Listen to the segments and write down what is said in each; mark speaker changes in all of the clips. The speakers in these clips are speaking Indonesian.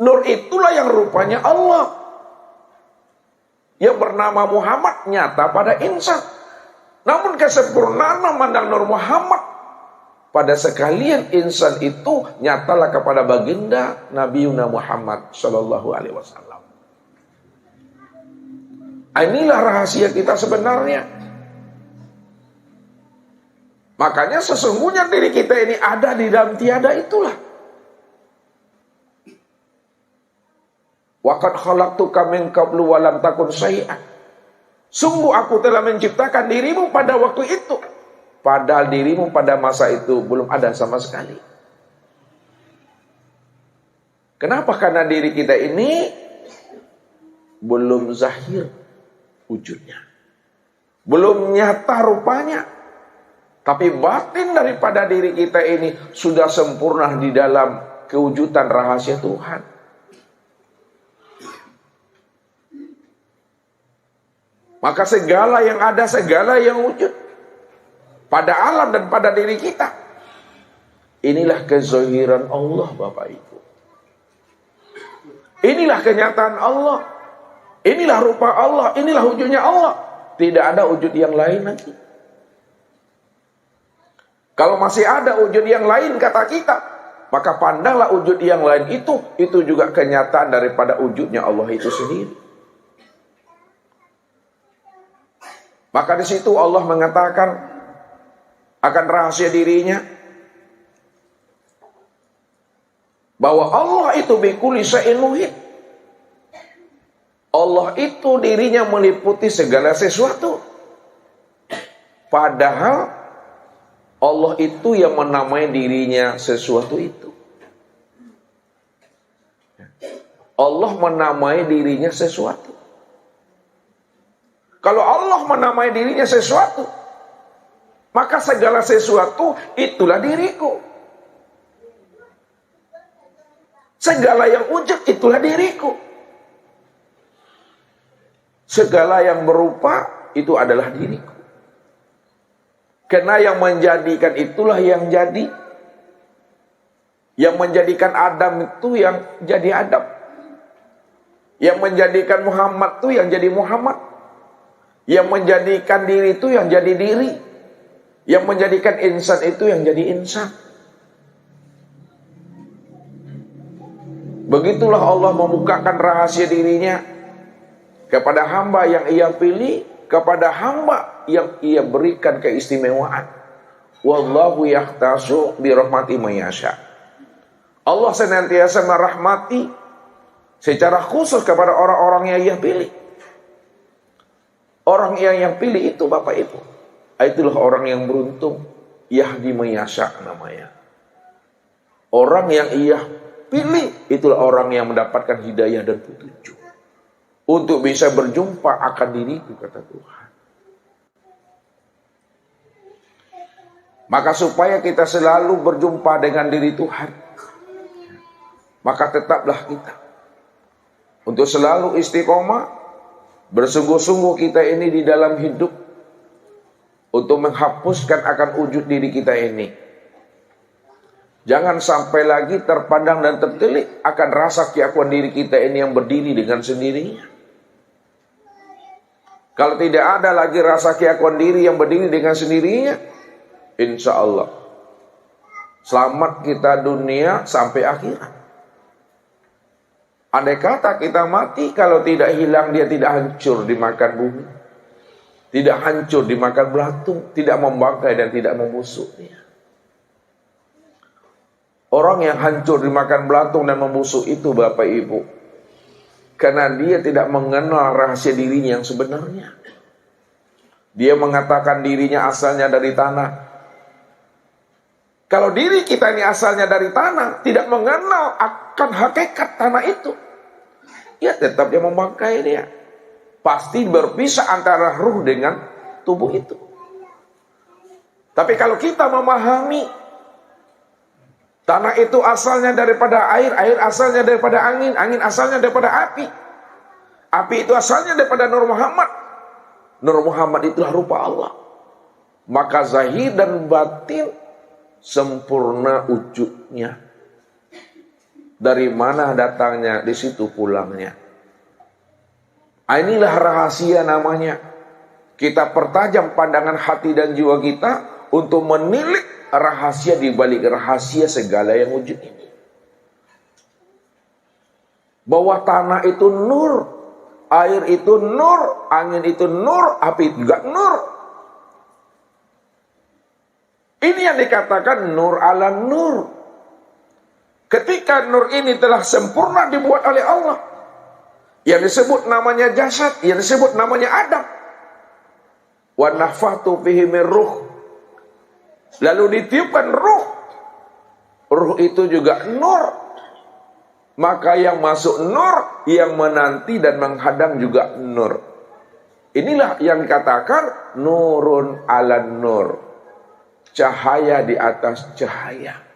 Speaker 1: Nur itulah yang rupanya Allah. Yang bernama Muhammad nyata pada insan. Namun kesempurnaan memandang Nur Muhammad pada sekalian insan itu nyatalah kepada baginda Nabi Muhammad Sallallahu Alaihi Wasallam. Inilah rahasia kita sebenarnya. Makanya sesungguhnya diri kita ini ada di dalam tiada itulah. Wa qad khalaqtuka min qablu wa lam takun syai'an. Sungguh aku telah menciptakan dirimu pada waktu itu, padahal dirimu pada masa itu belum ada sama sekali. Kenapa? Karena diri kita ini belum zahir wujudnya, belum nyata rupanya. Tapi batin daripada diri kita ini sudah sempurna di dalam kewujudan rahasia Tuhan. Maka segala yang ada, segala yang wujud pada alam dan pada diri kita, inilah kezahiran Allah, Bapak Ibu. Inilah kenyataan Allah. Inilah rupa Allah. Inilah wujudnya Allah. Tidak ada wujud yang lain lagi. Kalau masih ada wujud yang lain kata kita, maka pandanglah wujud yang lain itu juga kenyataan daripada wujudnya Allah itu sendiri. Maka di situ Allah mengatakan akan rahasia dirinya bahwa Allah itu bikulli syai'in muhit. Allah itu dirinya meliputi segala sesuatu. Padahal Allah itu yang menamai dirinya sesuatu itu. Allah menamai dirinya sesuatu. Kalau Allah menamai dirinya sesuatu, maka segala sesuatu itulah diriku. Segala yang wujud itulah diriku. Segala yang berupa itu adalah diriku. Karena yang menjadikan itulah yang jadi. Yang menjadikan Adam itu yang jadi Adam. Yang menjadikan Muhammad itu yang jadi Muhammad. Yang menjadikan diri itu yang jadi diri. Yang menjadikan insan itu yang jadi insan. Begitulah Allah membukakan rahasia dirinya kepada hamba yang ia pilih, kepada hamba yang ia berikan keistimewaan. Wallahu yahtasu bi rahmati may yasha. Allah senantiasa merahmati secara khusus kepada orang-orang yang ia pilih. Orang yang pilih itu Bapak Ibu, itulah orang yang beruntung. Yahdi may yasha namanya. Orang yang ia pilih itulah orang yang mendapatkan hidayah dan petunjuk untuk bisa berjumpa akan diriku, kata Tuhan. Maka supaya kita selalu berjumpa dengan diri Tuhan, maka tetaplah kita untuk selalu istiqomah, bersungguh-sungguh kita ini di dalam hidup untuk menghapuskan akan wujud diri kita ini. Jangan sampai lagi terpandang dan tertelik akan rasa keakuan diri kita ini yang berdiri dengan sendirinya. Kalau tidak ada lagi rasa keakuan diri yang berdiri dengan sendirinya, insya Allah selamat kita dunia sampai akhirat. Andai kata kita mati, kalau tidak hilang dia tidak hancur dimakan bumi, tidak hancur dimakan belatung, tidak membangkai dan tidak membusuk. Orang yang hancur dimakan belatung dan membusuk itu Bapak Ibu, karena dia tidak mengenal rahasia dirinya yang sebenarnya. Dia mengatakan dirinya asalnya dari tanah. Kalau diri kita ini asalnya dari tanah, tidak mengenal akan hakikat tanah itu, ya tetap dia membangkai dia. Pasti berpisah antara ruh dengan tubuh itu. Tapi kalau kita memahami tanah itu asalnya daripada air, air asalnya daripada angin, angin asalnya daripada api, api itu asalnya daripada Nur Muhammad, Nur Muhammad itulah rupa Allah. Maka zahir dan batin sempurna wujudnya. Dari mana datangnya, di situ pulangnya. Inilah rahasia namanya. Kita pertajam pandangan hati dan jiwa kita untuk menilik rahasia di balik rahasia segala yang wujud ini. Bahwa tanah itu nur, air itu nur, angin itu nur, api juga nur. Ini yang dikatakan nur ala nur. Ketika nur ini telah sempurna dibuat oleh Allah, yang disebut namanya jasad, yang disebut namanya Adam, wa nafathtu fihi min ruh, lalu ditiupkan ruh, ruh itu juga nur, maka yang masuk nur, yang menanti dan menghadang juga nur. Inilah yang dikatakan nurun ala nur, cahaya di atas cahaya.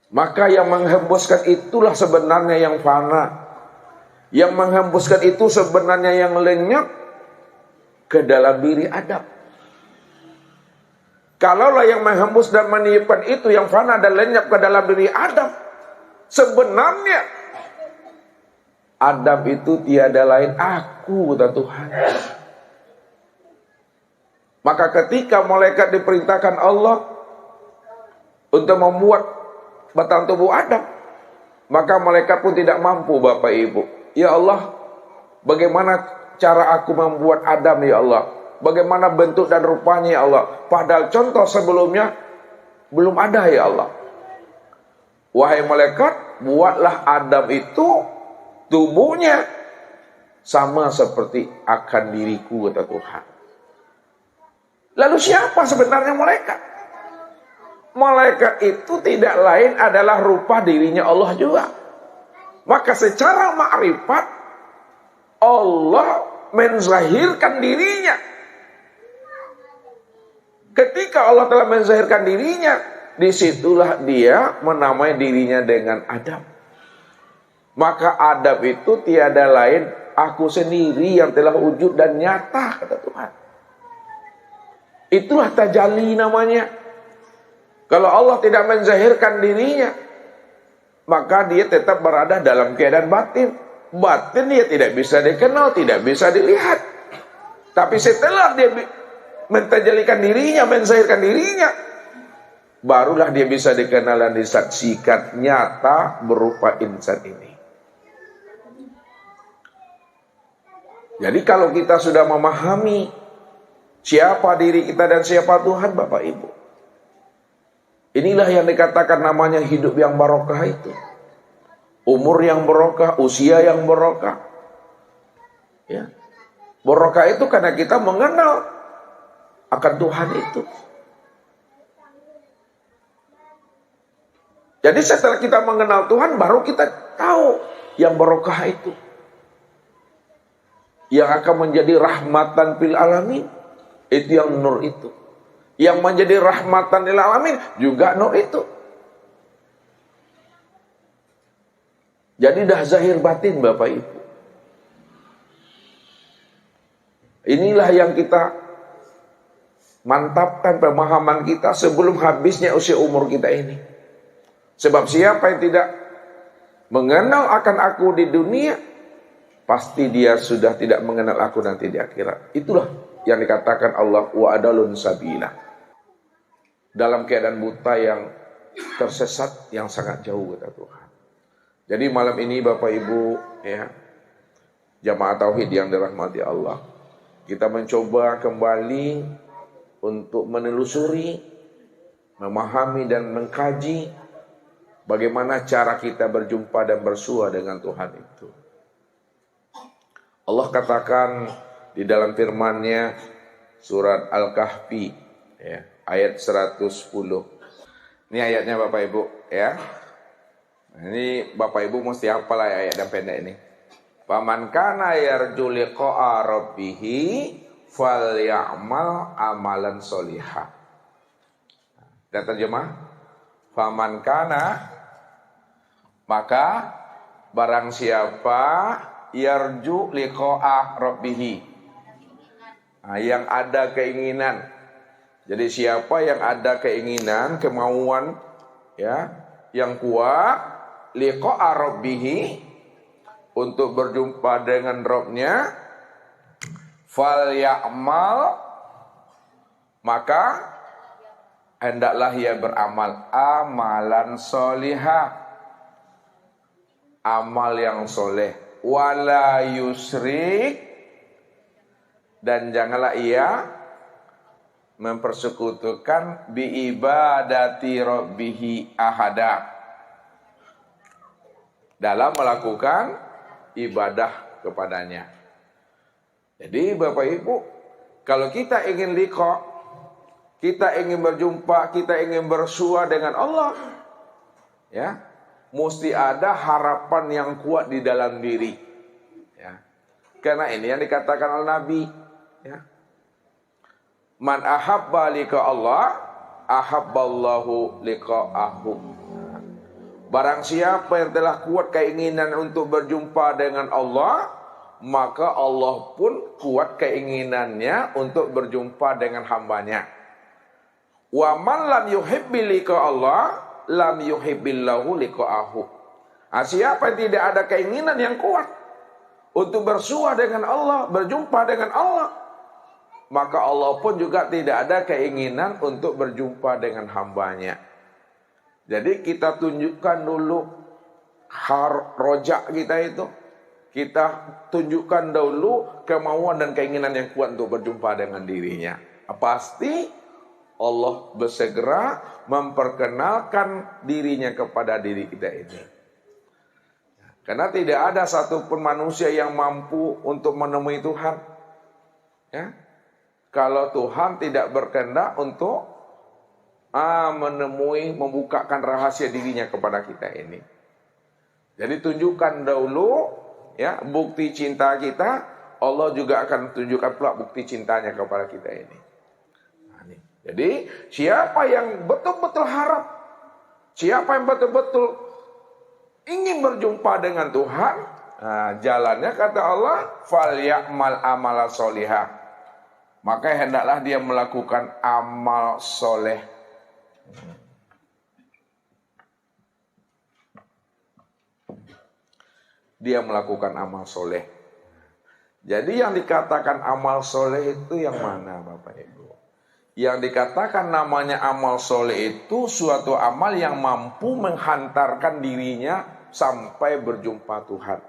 Speaker 1: Maka yang menghembuskan itulah sebenarnya yang fana. Yang menghembuskan itu sebenarnya yang lenyap ke dalam diri Adam. Kalaulah yang menghembus dan meniupkan itu yang fana dan lenyap ke dalam diri Adam, sebenarnya Adam itu tiada lain aku, kata Tuhan. Maka ketika malaikat diperintahkan Allah untuk membuat batang tubuh Adam, maka malaikat pun tidak mampu, Bapak Ibu. Ya Allah, bagaimana cara aku membuat Adam, ya Allah? Bagaimana bentuk dan rupanya, ya Allah? Padahal contoh sebelumnya belum ada, ya Allah. Wahai malaikat, buatlah Adam itu tubuhnya sama seperti akan diriku, kata Tuhan. Lalu siapa sebenarnya malaikat? Malaikat itu tidak lain adalah rupa dirinya Allah juga. Maka secara makrifat Allah menzahirkan dirinya. Ketika Allah telah menzahirkan dirinya, disitulah dia menamai dirinya dengan Adam. Maka Adam itu tiada lain aku sendiri yang telah wujud dan nyata, kata Tuhan. Itulah tajalli namanya. Kalau Allah tidak menzahirkan dirinya, maka dia tetap berada dalam keadaan batin. Batin dia tidak bisa dikenal, tidak bisa dilihat. Tapi setelah dia mentajalikan dirinya, menzahirkan dirinya, barulah dia bisa dikenal dan disaksikan nyata berupa insan ini. Jadi kalau kita sudah memahami siapa diri kita dan siapa Tuhan, Bapak Ibu, inilah yang dikatakan namanya hidup yang barokah itu. Umur yang barokah, usia yang barokah. Ya. Barokah itu karena kita mengenal akan Tuhan itu. Jadi setelah kita mengenal Tuhan, baru kita tahu yang barokah itu. Yang akan menjadi rahmatan fil alamin, itu yang nur itu. Yang menjadi rahmatan lil alamin juga nur itu. Jadi dah zahir batin, Bapak Ibu. Inilah yang kita mantapkan pemahaman kita sebelum habisnya usia umur kita ini. Sebab siapa yang tidak mengenal akan aku di dunia, pasti dia sudah tidak mengenal aku nanti di akhirat. Itulah yang dikatakan Allah wa adalun sabila. Dalam keadaan buta yang tersesat yang sangat jauh, kata Tuhan. Jadi malam ini Bapak Ibu, ya, jamaah tauhid yang dirahmati Allah, kita mencoba kembali untuk menelusuri, memahami dan mengkaji bagaimana cara kita berjumpa dan bersua dengan Tuhan itu. Allah katakan di dalam firman-Nya surat Al-Kahfi, ya, ayat 110. Ini ayatnya Bapak Ibu, ya. Ini Bapak Ibu mesti hafal ayat yang pendek ini. Faman kana yarju liqa'a rabbih falyamal amalan sholihah. Dan terjemah, faman kana, maka barang siapa yarju liqa'a rabbih, yang ada keinginan. Jadi siapa yang ada keinginan, kemauan, ya, yang kuat, liqa'a rabbih, untuk berjumpa dengan Rabb-nya, fal ya'mal, maka hendaklah ia beramal amalan solihah, amal yang soleh, wala yusrik, dan janganlah ia mempersekutukan bi ibadati rabbihi ahada, dalam melakukan ibadah kepadanya. Jadi Bapak Ibu, kalau kita ingin liqa, kita ingin berjumpa, kita ingin bersua dengan Allah, ya, mesti ada harapan yang kuat di dalam diri, ya. Karena ini yang dikatakan oleh Nabi, ya. Man ahabba liqa Allah, ahabballahu liqa'ahu. Barang siapa yang telah kuat keinginan untuk berjumpa dengan Allah, maka Allah pun kuat keinginannya untuk berjumpa dengan hambanya. Wa man lam yuhibbi liqa Allah, lam yuhibbillahu liqa'ahu. Siapa yang tidak ada keinginan yang kuat untuk bersua dengan Allah, berjumpa dengan Allah, maka Allah pun juga tidak ada keinginan untuk berjumpa dengan hambanya. Jadi kita tunjukkan dulu rojak kita itu. Kita tunjukkan dulu kemauan dan keinginan yang kuat untuk berjumpa dengan dirinya. Pasti Allah bersegera memperkenalkan dirinya kepada diri kita ini. Karena tidak ada satupun manusia yang mampu untuk menemui Tuhan, ya, kalau Tuhan tidak berkehendak untuk menemui, membukakan rahasia dirinya kepada kita ini. Jadi tunjukkan dahulu, ya, bukti cinta kita, Allah juga akan tunjukkan pula bukti cintanya kepada kita ini. Jadi siapa yang betul-betul harap, siapa yang betul-betul ingin berjumpa dengan Tuhan, jalannya kata Allah, fal ya'mal amala solihah, maka hendaklah dia melakukan amal soleh. Dia melakukan amal soleh. Jadi yang dikatakan amal soleh itu yang mana Bapak Ibu? Yang dikatakan namanya amal soleh itu suatu amal yang mampu menghantarkan dirinya sampai berjumpa Tuhan.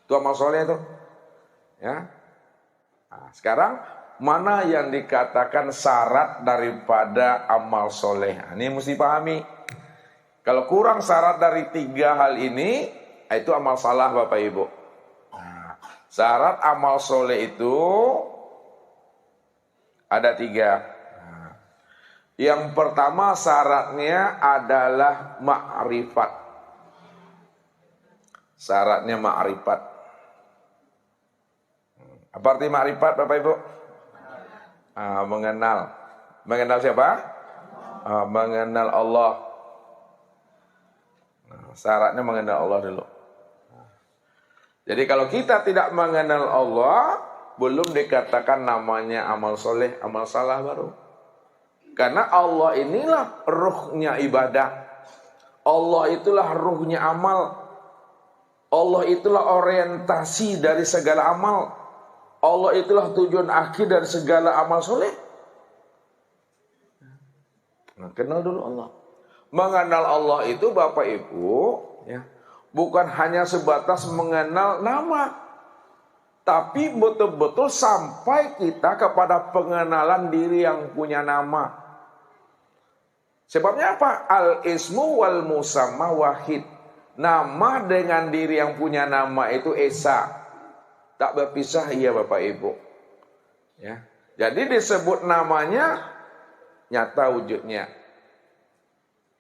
Speaker 1: Itu amal soleh itu, ya. Nah, sekarang mana yang dikatakan syarat daripada amal soleh? Ini mesti pahami. Kalau kurang syarat dari 3 hal ini, itu amal salah Bapak Ibu. Nah, syarat amal soleh itu ada 3. Nah, yang pertama syaratnya adalah ma'rifat. Syaratnya ma'rifat. Apa arti ma'rifat Bapak Ibu? Mengenal. Mengenal siapa? Mengenal Allah. Syaratnya mengenal Allah dulu. Jadi kalau kita tidak mengenal Allah, belum dikatakan namanya amal soleh, amal salah baru. Karena Allah inilah ruhnya ibadah. Allah itulah ruhnya amal. Allah itulah orientasi dari segala amal. Allah itulah tujuan akhir dari segala amal soleh. Nah, kenal dulu Allah. Mengenal Allah itu Bapak Ibu, ya, bukan hanya sebatas mengenal nama, tapi betul-betul sampai kita kepada pengenalan diri yang punya nama. Sebabnya apa? Al-ismu wal musamma wahid. Nama dengan diri yang punya nama itu esa. Tak berpisah, iya Bapak Ibu. Ya. Jadi disebut namanya, nyata wujudnya.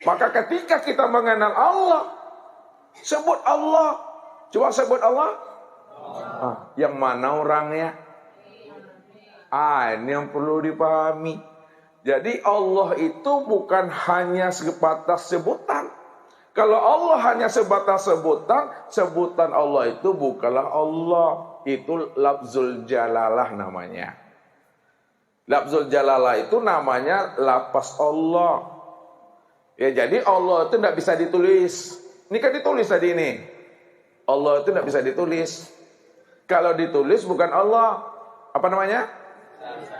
Speaker 1: Maka ketika kita mengenal Allah, sebut Allah. Coba sebut Allah. Yang mana orangnya? Ini yang perlu dipahami. Jadi Allah itu bukan hanya sebatas sebutan. Kalau Allah hanya sebatas sebutan, sebutan Allah itu bukanlah Allah. Itu lafzul jalalah namanya. Lafzul jalalah itu namanya lafaz Allah. Ya, jadi Allah itu tidak bisa ditulis. Ini kan ditulis tadi ini. Allah itu tidak bisa ditulis. Kalau ditulis bukan Allah. Apa namanya?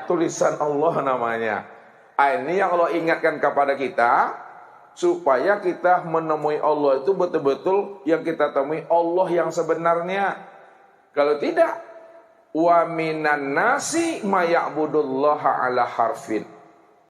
Speaker 1: Tulisan Allah namanya. Ini yang Allah ingatkan kepada kita, supaya kita menemui Allah itu betul-betul yang kita temui Allah yang sebenarnya. Kalau tidak, wa minan nasi ma ya'budullaha ala harfin.